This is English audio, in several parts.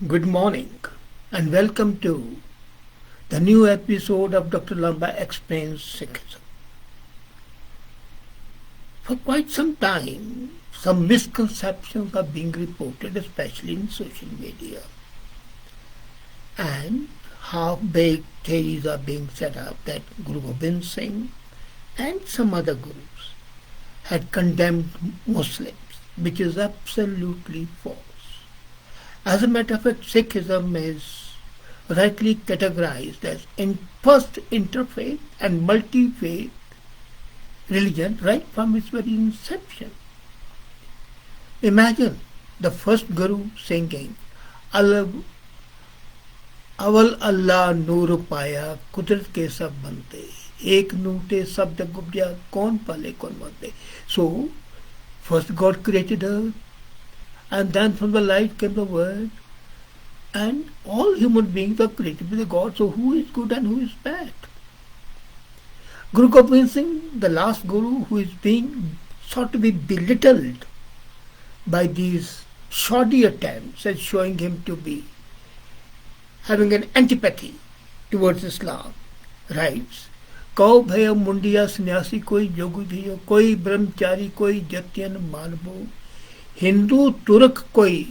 Good morning and welcome to the new episode of Dr. Lamba Explains Sikhism. For quite some time, some misconceptions are being reported, especially in social media, and half-baked theories are being set up that Guru Gobind Singh and some other gurus had condemned Muslims, which is absolutely false. As a matter of fact, Sikhism is rightly categorized as first interfaith and multi-faith religion right from its very inception. Imagine the first Guru singing Aval Allah Noor Paya Kudrat ke sab bante Ek Nute Sab Jag Upja Kaun Pale Kaun Bante. So, first God created earth, and then from the light came the word, and all human beings are created by the God. So who is good and who is bad? Guru Gobind Singh, the last Guru, who is being sought to be belittled by these shoddy attempts at showing him to be having an antipathy towards Islam, writes, Kau bhaya mundiya sannyasi koi jogu dhiyo, koi brahmachari koi jatiyan manbo, Hindu Turk koi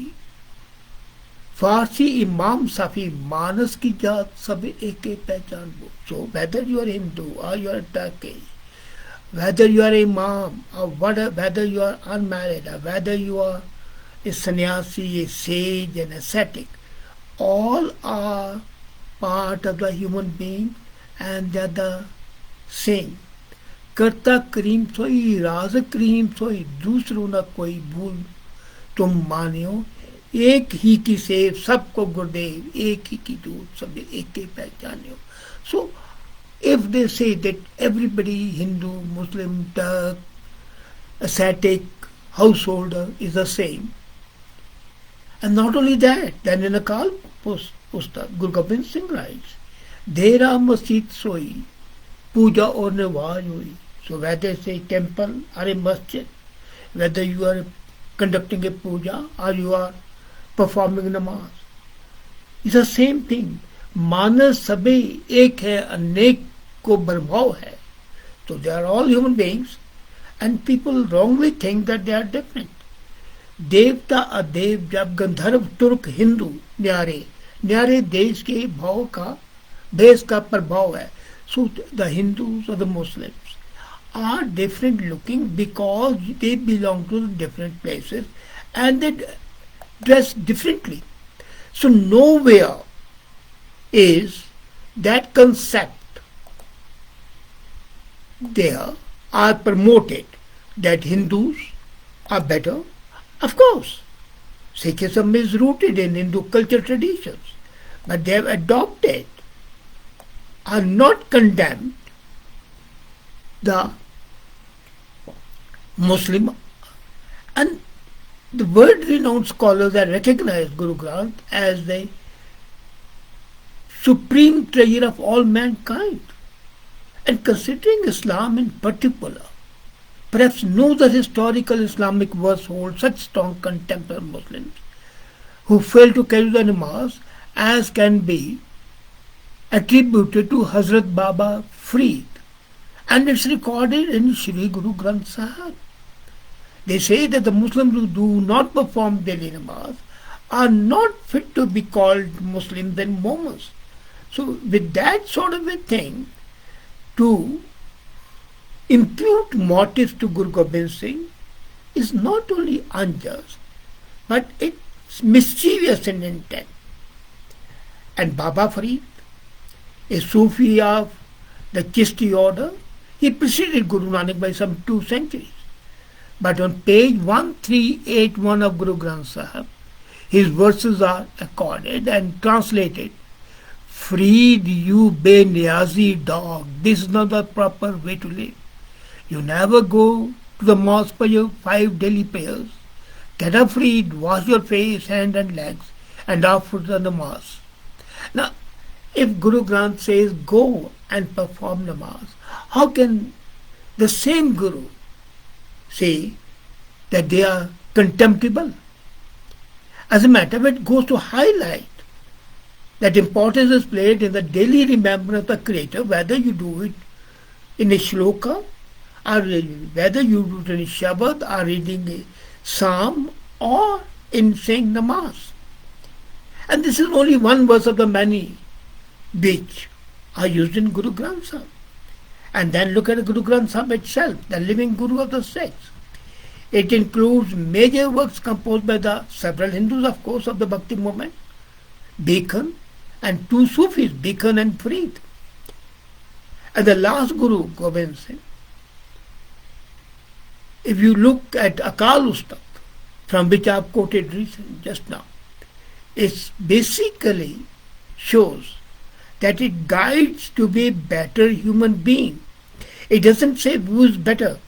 Farsi Imam Safi Manas ki jaat sab eke pehchan bo. So whether you are Hindu or you are Turkish, whether you are Imam or whether you are unmarried or whether you are a sannyasi, a sage, an ascetic, all are part of the human being and they are the same. Karta करीम सोई राज करीम सोई दूसरों ना कोई भूल तुम मानियो एक ही की सेव सबको गुरुदेव एक ही की दूत सब एक ही पहचानियो. So if they say that everybody Hindu, Muslim, Turk, ascetic, householder is the same, and not only that, then in a Kal Pustak Guru Gobind Singh writes, Dera masjid soi puja or nevaj hui. So whether it's a temple or a masjid, whether you are conducting a puja or you are performing namaz, it's the same thing. Manas sabhi ek hai, anek ko barbhav hai. So they are all human beings and people wrongly think that they are different. देवता अदेव जब गंधर्व तुर्क हिंदू न्यारे न्यारे देश के भाव का देश का प्रभाव है. So the Hindus or the Muslims are different looking because they belong to different places and they dress differently. So nowhere is that concept there are promoted that Hindus are better. Of course, Sikhism is rooted in Hindu culture traditions, but they have adopted are not condemned the Muslim, and the world-renowned scholars have recognized Guru Granth as the supreme treasure of all mankind. And considering Islam in particular, perhaps no other historical Islamic verse holds such strong contempt for Muslims who fail to carry the namaz as can be attributed to Hazrat Baba Farid, and it's recorded in Sri Guru Granth Sahib. They say that the Muslims who do not perform daily namaz are not fit to be called Muslims and Mohammeds. So with that sort of a thing, to impute motives to Guru Gobind Singh is not only unjust, but it's mischievous in intent. And Baba Farid, a Sufi of the Chishti order, he preceded Guru Nanak by some 2 centuries. But on page 1381 of Guru Granth Sahib, his verses are accorded and translated. Freed you be-niyazi dog, this is not the proper way to live. You never go to the mosque for your 5 daily prayers. Get up freed, wash your face, hand and legs, and offer the namaz. Now, if Guru Granth says go and perform namaz, how can the same Guru say that they are contemptible? As a matter of fact, it goes to highlight that importance is played in the daily remembrance of the Creator, whether you do it in a shloka, or whether you do it in a Shabad, or reading a psalm, or in saying namaz. And this is only one verse of the many which are used in Guru Granth Sahib. And then look at the Guru Granth Sahib itself, the living Guru of the sects. It includes major works composed by the several Hindus, of course, of the Bhakti movement, Beacon, and two Sufis, Beacon and Farid. And the last Guru, Gobind Singh, if you look at Akal Ustat, from which I have quoted recently just now, it basically shows that it guides to be a better human being. It doesn't say who is better.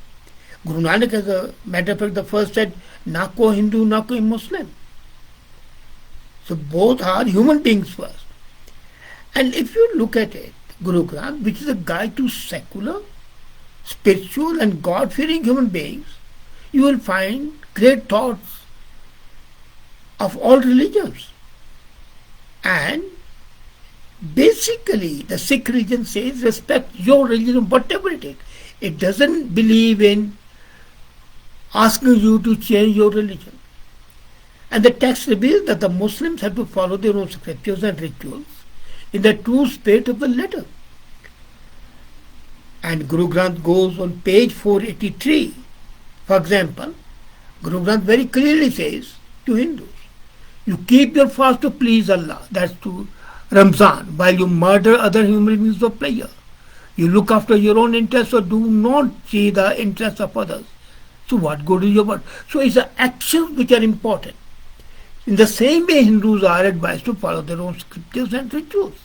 Guru Nanak, as a matter of fact, the first said, na ko Hindu, na ko Muslim. So both are human beings first. And if you look at it, Guru Granth, which is a guide to secular, spiritual and God-fearing human beings, you will find great thoughts of all religions. And basically, the Sikh religion says respect your religion, whatever it is. It doesn't believe in asking you to change your religion. And the text reveals that the Muslims have to follow their own scriptures and rituals in the true spirit of the letter. And Guru Granth goes on page 483. For example, Guru Granth very clearly says to Hindus, you keep your fast to please Allah, that's to Ramzan, while you murder other human beings for pleasure. You look after your own interests, so do not see the interests of others. So what good is your word? So it's the actions which are important. In the same way, Hindus are advised to follow their own scriptures and rituals.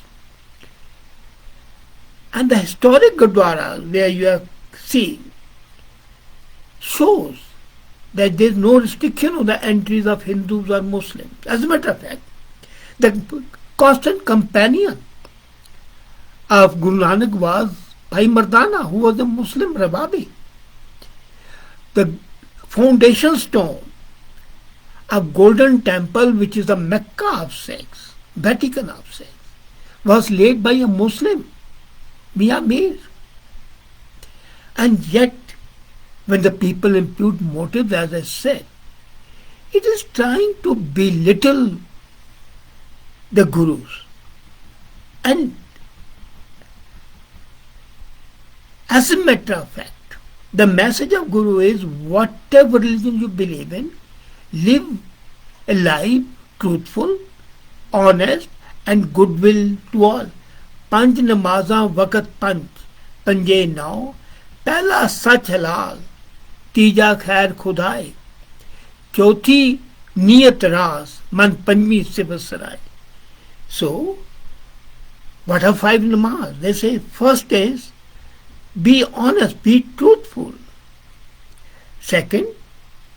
And the historic Gurdwaras where you have seen shows that there is no restriction on the entries of Hindus or Muslims. As a matter of fact, the constant companion of Guru Nanak was Bhai Mardana, who was a Muslim Rababi. The foundation stone of Golden Temple, which is the Mecca of sects, Vatican of sects, was laid by a Muslim, Mian Mir. And yet, when the people impute motives, as I said, it is trying to belittle the Gurus. And as a matter of fact, the message of Guru is whatever religion you believe in, live a life truthful, honest and goodwill to all. Panj namazan waqt panj, panje nau, pehla sach halal, tija khair khudai, chauthi niyat ras, man panjmi sifat sarai. So, what are 5 namaz? They say first is be honest, be truthful. Second,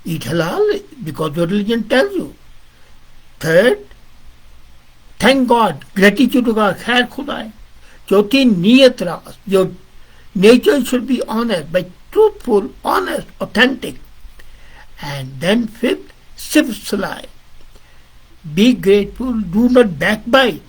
eat halal because your religion tells you. Third, thank God, gratitude to God, khair khudai. Chauthi niyat ras, your nature should be honest, but truthful, honest, authentic. And then fifth, sifat salai. Be grateful, do not backbite.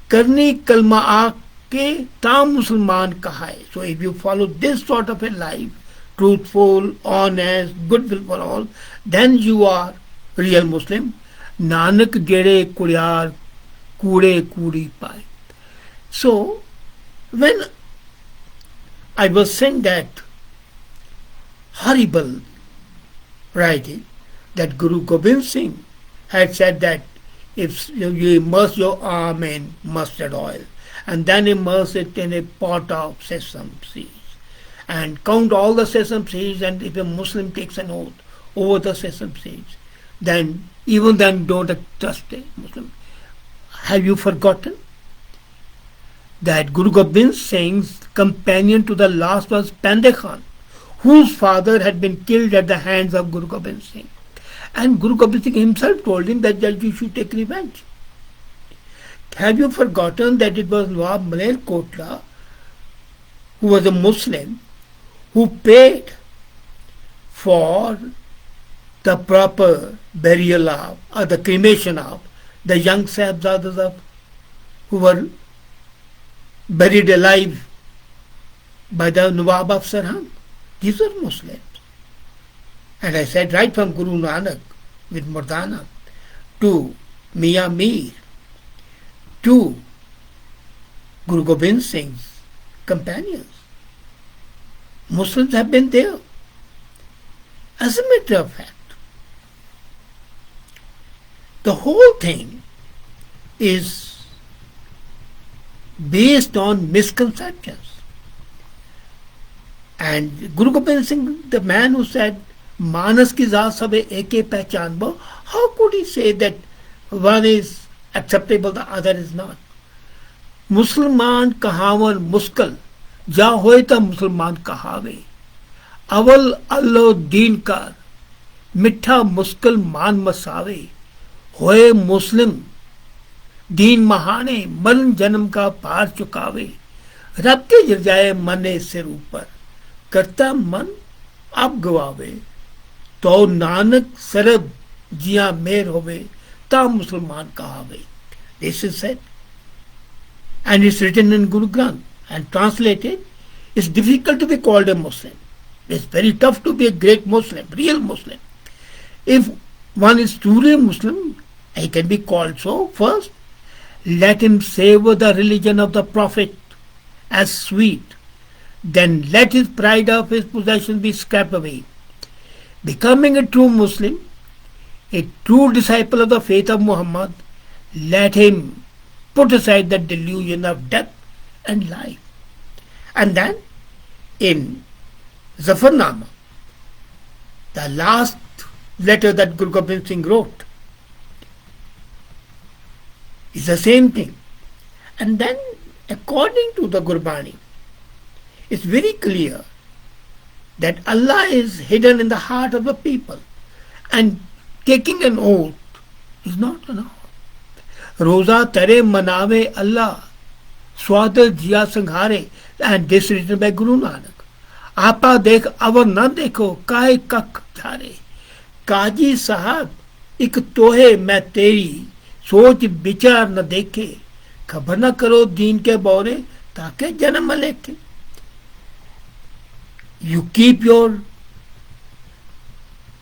Karni kalma aake ta Musliman kahai. So if you follow this sort of a life, truthful, honest, goodwill for all, then you are real Muslim. Nanak jere kuryar kure kuri pai. So when I was saying that horrible writing that Guru Gobind Singh had said that if you immerse your arm in mustard oil and then immerse it in a pot of sesame seeds and count all the sesame seeds, and if a Muslim takes an oath over the sesame seeds, then even then don't trust a Muslim. Have you forgotten that Guru Gobind Singh's companion to the last was Pande Khan, whose father had been killed at the hands of Guru Gobind Singh? And Guru Gobind Singh himself told him that you should take revenge. Have you forgotten that it was Nawab Maler Kotla, who was a Muslim, who paid for the proper burial of, or the cremation of, the young Sahibzadas of who were buried alive by the Nawab of Sarhand. These were Muslims. And I said right from Guru Nanak with Mardana to Mian Mir to Guru Gobind Singh's companions. Muslims have been there. As a matter of fact, the whole thing is based on misconceptions. And Guru Gobind Singh, the man who said, Manas ki zaat sabe eke pehchan bo, how could he say that one is acceptable, the other is not? Musliman kahawan muskal, ja hoye ta Musliman kahave. Aval allo deen kar, mitha muskal मान मसावे, होए मुस्लिम दीन महाने मरण जन्म का पार चुकावे, रब के गिर जाए मने सिर ऊपर, करता मन अब गवावे, तो नानक सरब जिया मेर होवे, ता मुसलमान कहावे. This is said, and it's written in Guru Granth and translated. It's difficult to be called a Muslim. It's very tough to be a great Muslim, real Muslim. If one is truly a Muslim, he can be called so. First, let him savor the religion of the Prophet as sweet. Then let his pride of his possession be scraped away. Becoming a true Muslim, a true disciple of the faith of Muhammad, let him put aside the delusion of death and life. And then in Zafarnama, the last letter that Guru Gobind Singh wrote, is the same thing. And then according to the Gurbani, it's very clear that Allah is hidden in the heart of the people, and taking an oath is not an oath. Roza tere manave Allah, swadar jiya sanghare, and this is written by Guru Nanak. Apa dekh avar na dekho, kai kak thare. Kaji sahab, ik tohe main teri, सोच विचार न देखे, खबर न करो दीन के बौरे, ताके जन्म लेके. You keep your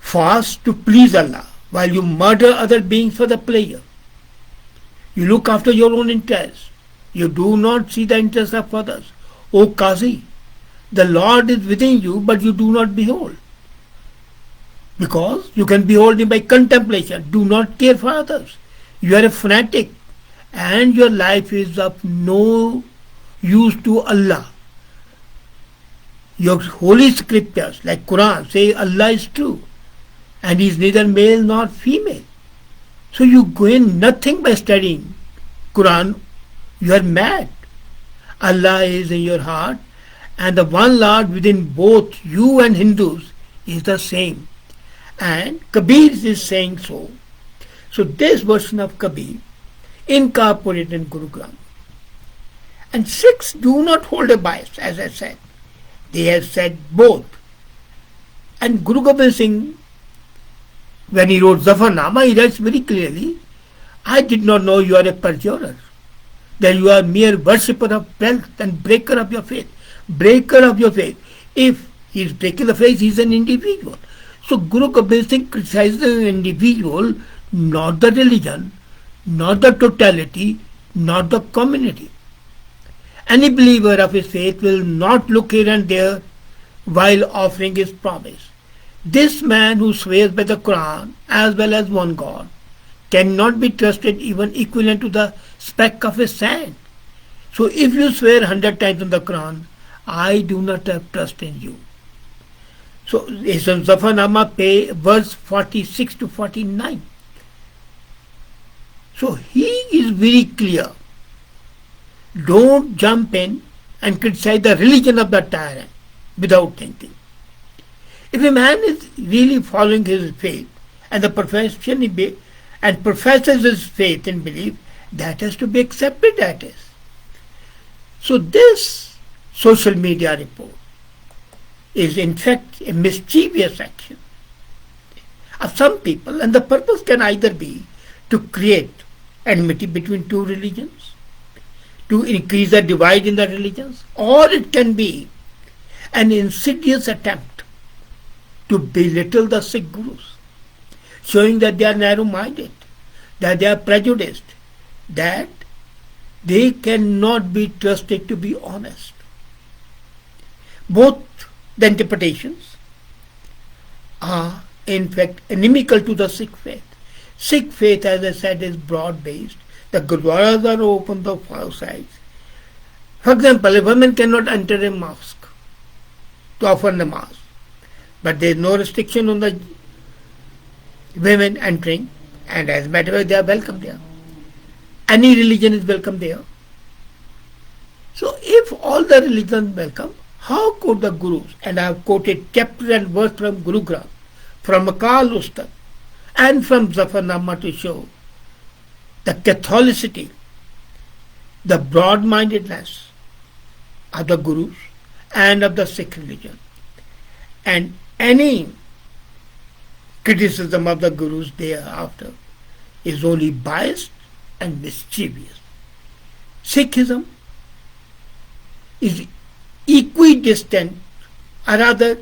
fast to please Allah, while you murder other beings for the pleasure. You look after your own interests. You do not see the interests of others. O Qazi, the Lord is within you, but you do not behold. Because you can behold him by contemplation. Do not care for others. You are a fanatic, and your life is of no use to Allah. Your holy scriptures like Quran say Allah is true and he is neither male nor female. So you gain nothing by studying Quran. You are mad. Allah is in your heart, and the one Lord within both you and Hindus is the same. And Kabir is saying so. So this version of Kabir incorporated in Guru Granth. And Sikhs do not hold a bias, as I said. They have said both. And Guru Gobind Singh, when he wrote Zafarnama, he writes very clearly, I did not know you are a perjurer, that you are mere worshipper of wealth and breaker of your faith. Breaker of your faith. If he is breaking the faith, he is an individual. So Guru Gobind Singh criticizes an individual, not the religion, not the totality, not the community. Any believer of his faith will not look here and there while offering his promise. This man who swears by the Quran as well as one God cannot be trusted even equivalent to the speck of a sand. So if you swear 100 times on the Quran, I do not have trust in you. So it's in Zafarnama verse 46 to 49. So he is very clear. Don't jump in and criticize the religion of the tyrant without thinking. If a man is really following his faith and the profession and professes his faith and belief, that has to be accepted as is. So this social media report is in fact a mischievous action. of some people, and the purpose can either be to create enmity between two religions, to increase the divide in the religions, or it can be an insidious attempt to belittle the Sikh Gurus, showing that they are narrow-minded, that they are prejudiced, that they cannot be trusted to be honest. Both the interpretations are in fact inimical to the Sikh faith. Sikh faith, as I said, is broad-based. The gurdwaras are open to all sides. For example, a woman cannot enter a mosque to offer namaz, but there is no restriction on the women entering, and as a matter of fact, they are welcome there. Any religion is welcome there. So if all the religions welcome, how could the Gurus, and I have quoted chapter and verse from Guru Granth, from Akal Ustad, and from Zafarnama to show the Catholicity, the broad-mindedness of the Gurus and of the Sikh religion, and any criticism of the Gurus thereafter is only biased and mischievous. Sikhism is equidistant, or rather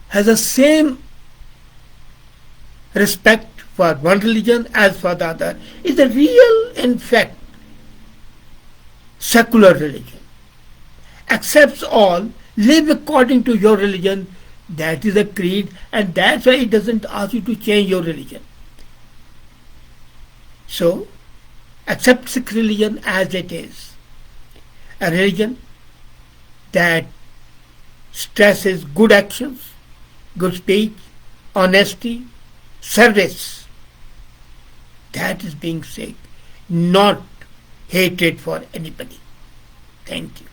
has the same respect for one religion as for the other, is a real, in fact, secular religion. Accepts all, live according to your religion, that is a creed, and that's why it doesn't ask you to change your religion. So, accept Sikh religion as it is. A religion that stresses good actions, good speech, honesty, service. That is being Sikh, not hatred for anybody. Thank you.